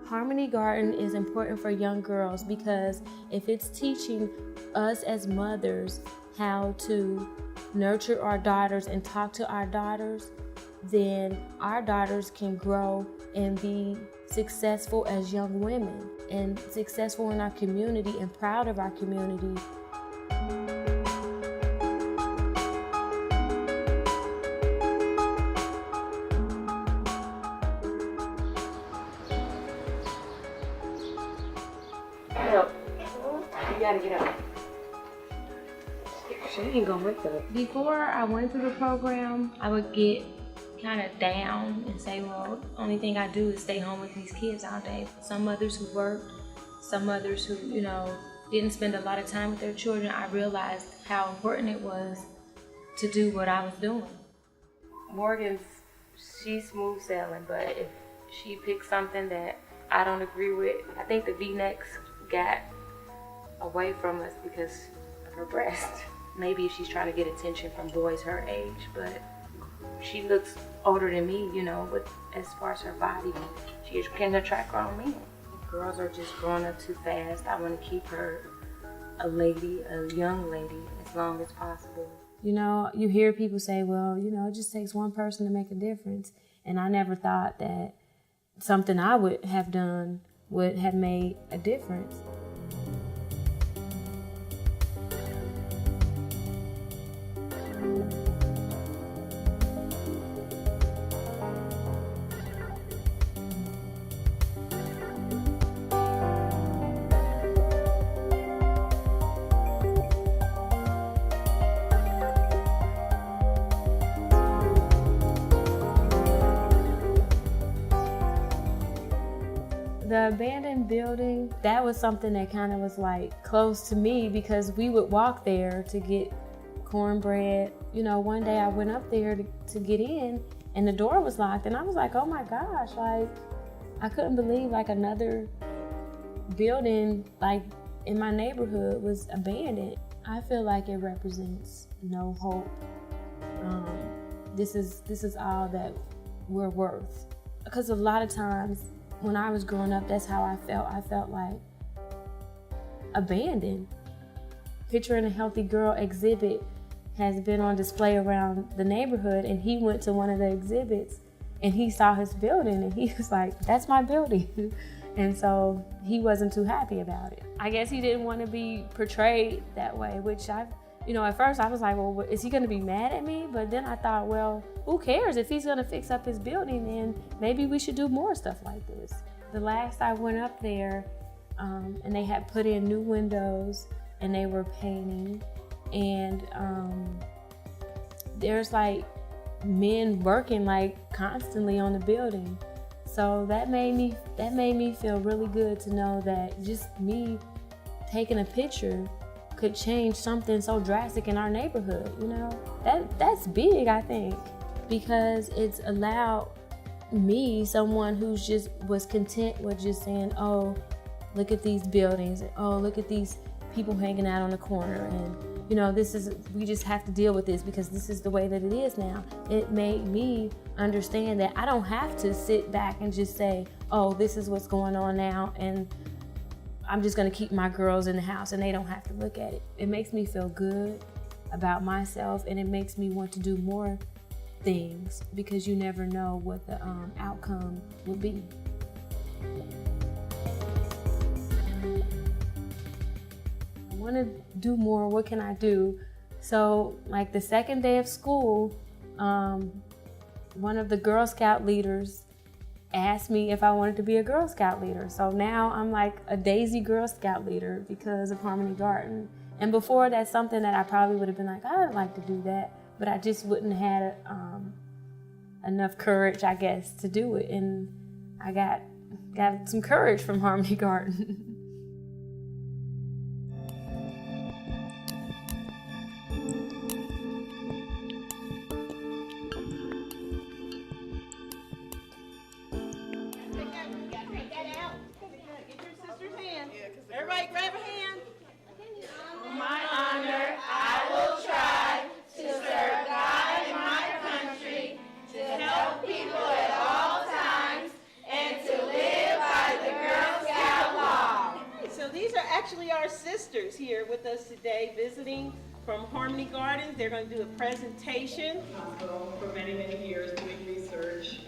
Harmony Garden is important for young girls because if it's teaching us as mothers how to nurture our daughters and talk to our daughters, then our daughters can grow and be successful as young women and successful in our community and proud of our community. You gotta get up. She ain't gonna wake up. Before I went through the program, I would get kind of down and say, well, the only thing I do is stay home with these kids all day. Some mothers who worked, some mothers who, didn't spend a lot of time with their children, I realized how important it was to do what I was doing. Morgan's, she's smooth sailing, but if she picks something that I don't agree with, I think the V-necks got away from us because of her breast. Maybe she's trying to get attention from boys her age, but she looks older than me, but as far as her body, she can attract grown men. Girls are just growing up too fast. I want to keep her a young lady, as long as possible. You hear people say, well, it just takes one person to make a difference. And I never thought that something I would have done would have made a difference. The abandoned building, that was something that kind of was like close to me because we would walk there to get cornbread. One day I went up there to get in and the door was locked and I was like, oh my gosh, I couldn't believe another building in my neighborhood was abandoned. I feel like it represents no hope. This is all that we're worth. Because a lot of times when I was growing up, that's how I felt. I felt like abandoned. Picturing a Healthy Girl exhibit has been on display around the neighborhood, and he went to one of the exhibits and he saw his building and he was like, that's my building. And so he wasn't too happy about it. I guess he didn't want to be portrayed that way, which at first I was like, well, is he going to be mad at me? But then I thought, well, who cares? If he's going to fix up his building, then maybe we should do more stuff like this. The last I went up there, and they had put in new windows and they were painting, and there's men working constantly on the building. So that made me feel really good to know that just me taking a picture could change something so drastic in our neighborhood. That's big, I think, because it's allowed me, someone who's just was content with just saying, oh, look at these buildings, oh, look at these people hanging out on the corner, and we just have to deal with this because this is the way that it is now. It made me understand that I don't have to sit back and just say, oh, this is what's going on now, and I'm just going to keep my girls in the house and they don't have to look at it. It makes me feel good about myself, and it makes me want to do more things because you never know what the outcome will be. I want to do more. What can I do? So the second day of school, one of the Girl Scout leaders asked me if I wanted to be a Girl Scout leader. So now I'm a Daisy Girl Scout leader because of Harmony Garden. And before, that's something that I probably would have been I'd like to do that, but I just wouldn't have had enough courage, I guess, to do it. And I got some courage from Harmony Garden. Everybody grab a hand. My honor, I will try to serve God and my country, to help people at all times, and to live by the us today visiting from Harmony Gardens. They're going to do a presentation. Hospital for many, many years doing research,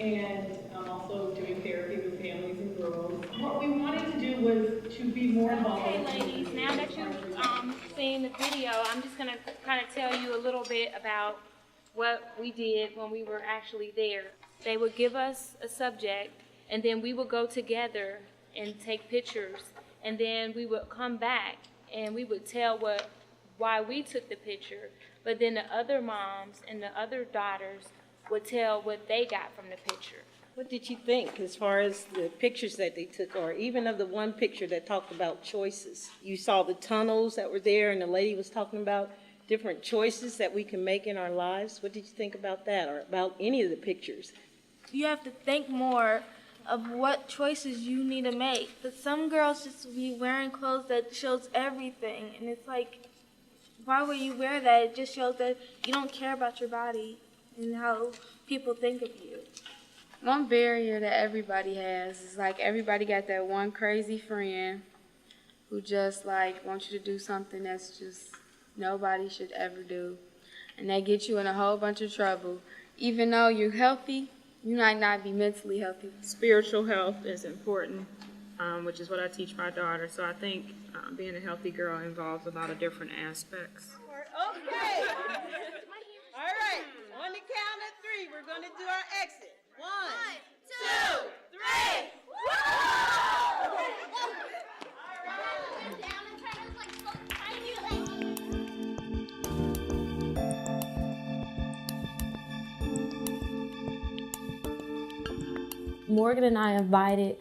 and I'm also doing therapy with families and girls. What we wanted to do was to be more involved. Okay, ladies, now that you've seen the video, I'm just going to kind of tell you a little bit about what we did when we were actually there. They would give us a subject, and then we would go together and take pictures, and then we would come back and we would tell why we took the picture, but then the other moms and the other daughters would tell what they got from the picture. What did you think as far as the pictures that they took, or even of the one picture that talked about choices? You saw the tunnels that were there, and the lady was talking about different choices that we can make in our lives. What did you think about that, or about any of the pictures? You have to think more of what choices you need to make. But some girls just be wearing clothes that shows everything, and it's like, why would you wear that? It just shows that you don't care about your body and how people think of you. One barrier that everybody has is like everybody got that one crazy friend who just like wants you to do something that's just nobody should ever do. And they get you in a whole bunch of trouble. Even though you're healthy, you might not be mentally healthy. Spiritual health is important, which is what I teach my daughter. So I think being a healthy girl involves a lot of different aspects. Okay. All right. On the count of three, we're going to do our exit. 1, 2, 3. Morgan and I invited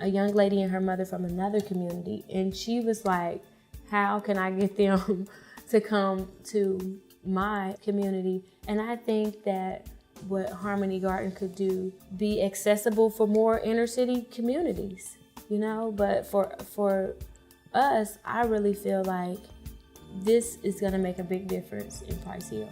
a young lady and her mother from another community, and she was like, how can I get them to come to my community? And I think that what Harmony Garden could do, be accessible for more inner city communities, you know? But for us, I really feel like this is gonna make a big difference in Price Hill.